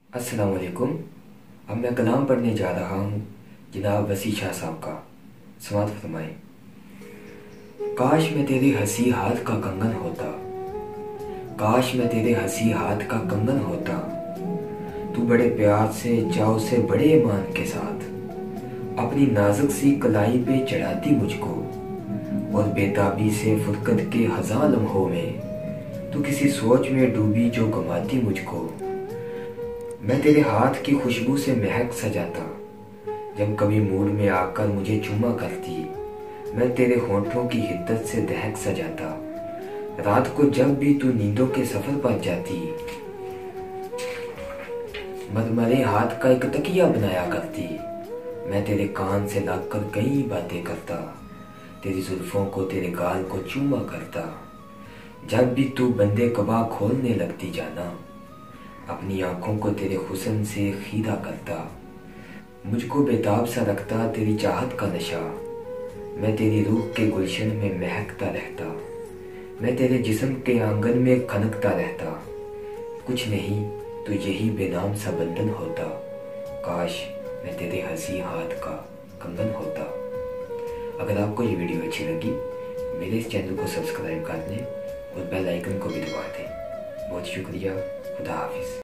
अस्सलाम वालेकुम। अब मैं कलाम पढ़ने जा रहा हूँ जनाब वसी शाह साहब का। समात फरमाएं। काश मैं तेरे हंसी हाथ का कंगन होता, काश मैं तेरे हंसी हाथ का कंगन होता। तू बड़े प्यार से चाव से बड़े ईमान के साथ अपनी नाजुक सी कलाई पे चढ़ाती मुझको, और बेताबी से फुरकत के हजार लम्हों में तू किसी सोच में डूबी जो गमाती मुझको। मैं तेरे हाथ की खुशबू से महक सजाता, जब कभी मूड में आकर मुझे चूमा करती। मैं तेरे होठों की हिद्दत से दहक सजाता, रात को जब भी तू नींदों के सफर पर जाती। मरमरे हाथ का एक तकिया बनाया करती, मैं तेरे कान से लगकर कई बातें करता। तेरी जुल्फों को तेरे गाल को चूमा करता, जब भी तू बंदे कबा खोलने लगती जाना। अपनी आंखों को तेरे हुस्न से खीदा करता, मुझको बेताब सा रखता तेरी चाहत का नशा। मैं तेरी रूह के गुलशन में महकता रहता, मैं तेरे जिस्म के आंगन में खनकता रहता। कुछ नहीं तो यही बेनाम सा बंधन होता, काश मैं तेरे हंसी हाथ का कंगन होता। अगर आपको ये वीडियो अच्छी लगी, मेरे इस चैनल को सब्सक्राइब कर दें और बेल आइकन को भी दबा दें। बहुत शुक्रिया। खुदा हाफिज़।